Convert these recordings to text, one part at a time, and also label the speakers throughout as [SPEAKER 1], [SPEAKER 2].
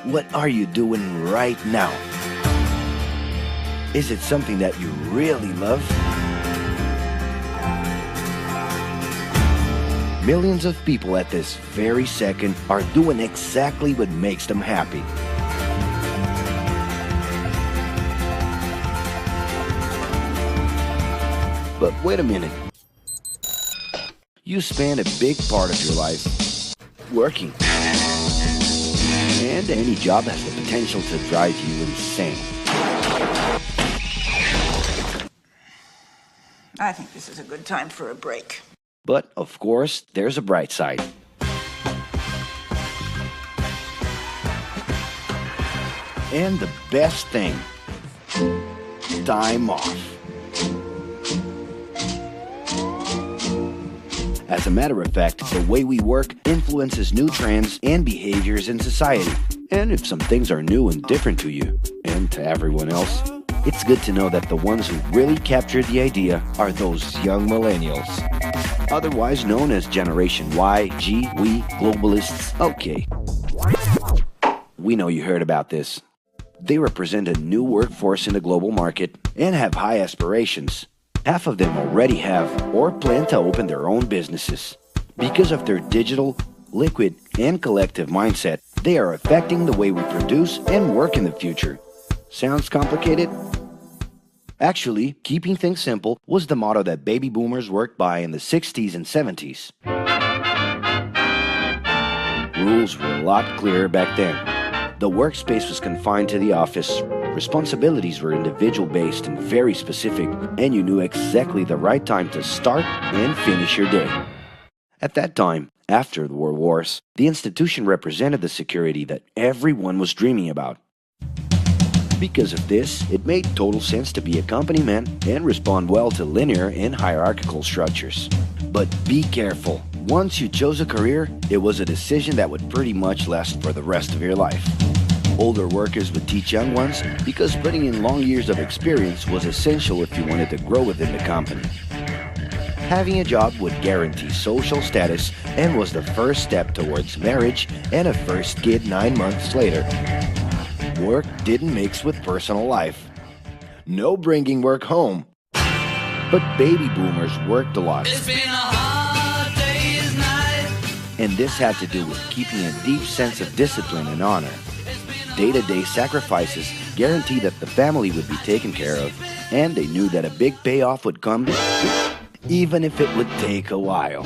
[SPEAKER 1] What are you doing right now? Is it something that you really love? Millions of people at this very second are doing exactly what makes them happy. But wait a minute. You spend a big part of your life working. And any job has the potential to drive you insane.
[SPEAKER 2] I think this is a good time for a break.
[SPEAKER 1] But, of course, there's a bright side. And the best thing, time off. As a matter of fact, the way we work influences new trends and behaviors in society. And if some things are new and different to you, and to everyone else, it's good to know that the ones who really captured the idea are those young millennials. Otherwise known as Generation Y, G, we, globalists. Okay. We know you heard about this. They represent a new workforce in the global market and have high aspirations. Half of them already have or plan to open their own businesses. Because of their digital, liquid, and collective mindset, they are affecting the way we produce and work in the future. Sounds complicated? Actually, keeping things simple was the motto that baby boomers worked by in the 60s and 70s. Rules were a lot clearer back then. The workspace was confined to the office, responsibilities were individual-based and very specific, and you knew exactly the right time to start and finish your day. At that time, after the World Wars, the institution represented the security that everyone was dreaming about. Because of this, it made total sense to be a company man and respond well to linear and hierarchical structures. But be careful. Once you chose a career, it was a decision that would pretty much last for the rest of your life. Older workers would teach young ones because putting in long years of experience was essential if you wanted to grow within the company. Having a job would guarantee social status and was the first step towards marriage and a first kid 9 months later. Work didn't mix with personal life. No bringing work home. But baby boomers worked a lot.
[SPEAKER 3] It's been a hard day's night.
[SPEAKER 1] And this had to do with keeping a deep sense of discipline and honor. Day-to-day sacrifices guaranteed that the family would be taken care of, and they knew that a big payoff would come, even if it would take a while.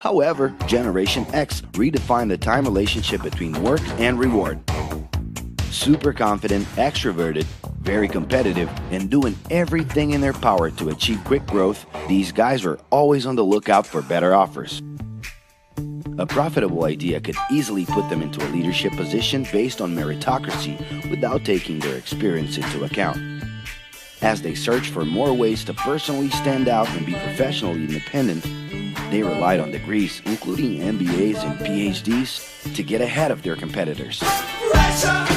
[SPEAKER 1] However, Generation X redefined the time relationship between work and reward. Super confident, extroverted, very competitive, and doing everything in their power to achieve quick growth, these guys were always on the lookout for better offers. A profitable idea could easily put them into a leadership position based on meritocracy without taking their experience into account. As they searched for more ways to personally stand out and be professionally independent, they relied on degrees, including MBAs and PhDs, to get ahead of their competitors.
[SPEAKER 3] Pressure,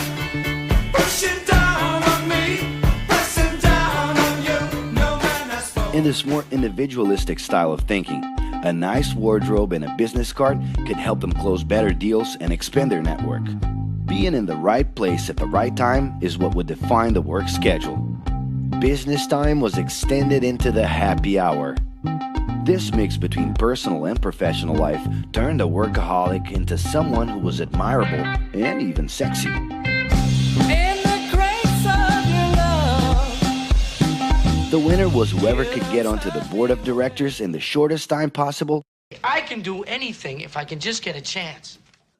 [SPEAKER 3] pushing down on me, pressing down on you. No man has spoken.
[SPEAKER 1] In this more individualistic style of thinking, a nice wardrobe and a business card could help them close better deals and expand their network. Being in the right place at the right time is what would define the work schedule. Business time was extended into the happy hour. This mix between personal and professional life turned a workaholic into someone who was admirable and even sexy.
[SPEAKER 3] In the grace of your love.
[SPEAKER 1] The winner was whoever could get onto the board of directors in the shortest time possible
[SPEAKER 4] I can do anything if I can just get a chance.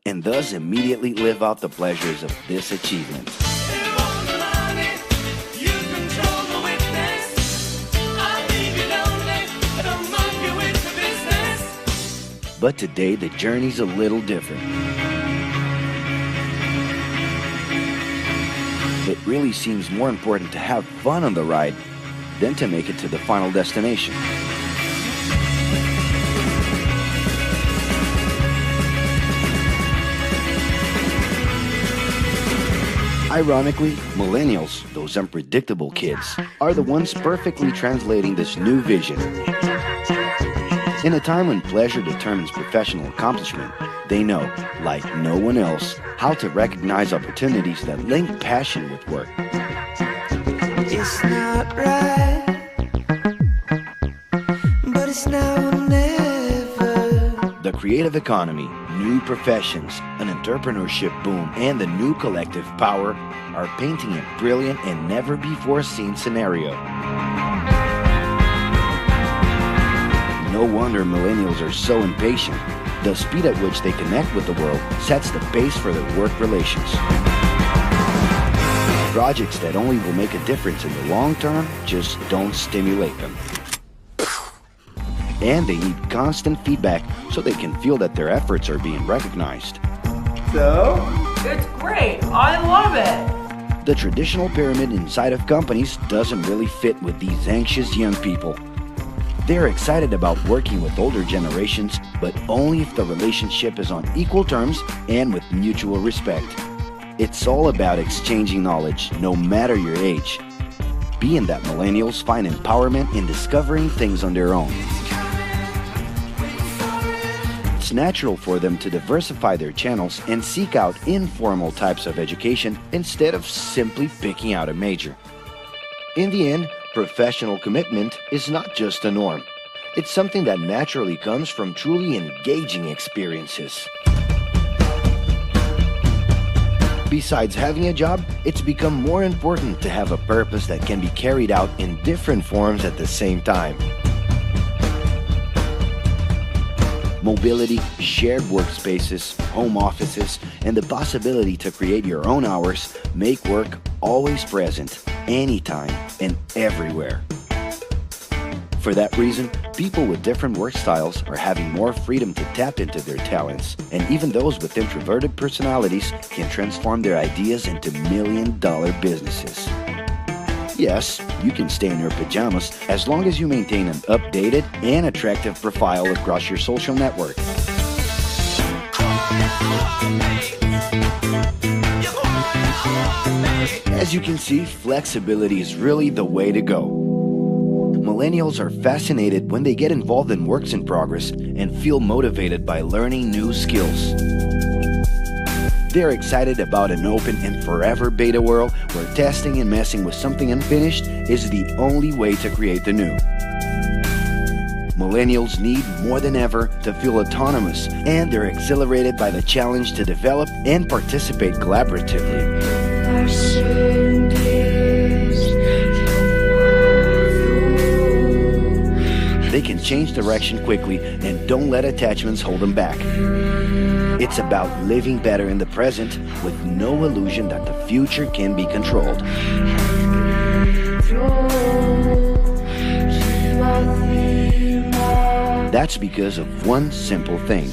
[SPEAKER 1] and thus immediately live out the pleasures of this achievement. But today, the journey's a little different. It really seems more important to have fun on the ride than to make it to the final destination. Ironically, millennials, those unpredictable kids, are the ones perfectly translating this new vision. In a time when pleasure determines professional accomplishment, they know, like no one else, how to recognize opportunities that link passion with work.
[SPEAKER 3] It's not right, but it's now or never.
[SPEAKER 1] The creative economy, new professions, an entrepreneurship boom, and the new collective power are painting a brilliant and never-before-seen scenario. No wonder millennials are so impatient. The speed at which they connect with the world sets the pace for their work relations. Projects that only will make a difference in the long term just don't stimulate them. And they need constant feedback so they can feel that their efforts are being recognized.
[SPEAKER 5] So?
[SPEAKER 6] It's great. I love it.
[SPEAKER 1] The traditional pyramid inside of companies doesn't really fit with these anxious young people. They're excited about working with older generations, but only if the relationship is on equal terms and with mutual respect. It's all about exchanging knowledge, no matter your age. Being that millennials find empowerment in discovering things on their own. It's natural for them to diversify their channels and seek out informal types of education instead of simply picking out a major. In the end, professional commitment is not just a norm. It's something that naturally comes from truly engaging experiences. Besides having a job, it's become more important to have a purpose that can be carried out in different forms at the same time. Mobility, shared workspaces, home offices, and the possibility to create your own hours make work always present, anytime and everywhere. For that reason, people with different work styles are having more freedom to tap into their talents, and even those with introverted personalities can transform their ideas into million-dollar businesses. Yes, you can stay in your pajamas as long as you maintain an updated and attractive profile across your social network. As you can see, flexibility is really the way to go. Millennials are fascinated when they get involved in works in progress and feel motivated by learning new skills. They're excited about an open and forever beta world where testing and messing with something unfinished is the only way to create the new. Millennials need more than ever to feel autonomous, and they're exhilarated by the challenge to develop and participate collaboratively. They can change direction quickly and don't let attachments hold them back. It's about living better in the present with no illusion that the future can be controlled. That's because of one simple thing.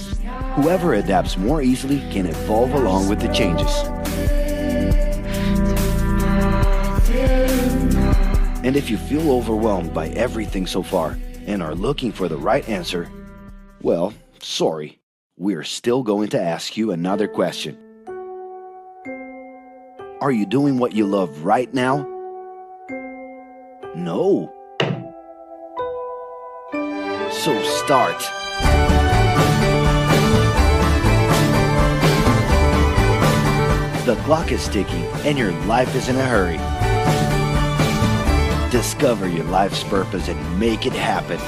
[SPEAKER 1] Whoever adapts more easily can evolve along with the changes. And if you feel overwhelmed by everything so far and are looking for the right answer, well, sorry. We're still going to ask you another question. Are you doing what you love right now? No. So start. The clock is ticking and your life is in a hurry. Discover your life's purpose and make it happen.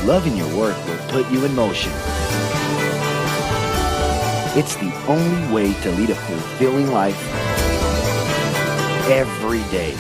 [SPEAKER 1] Loving your work will put you in motion. It's the only way to lead a fulfilling life every day.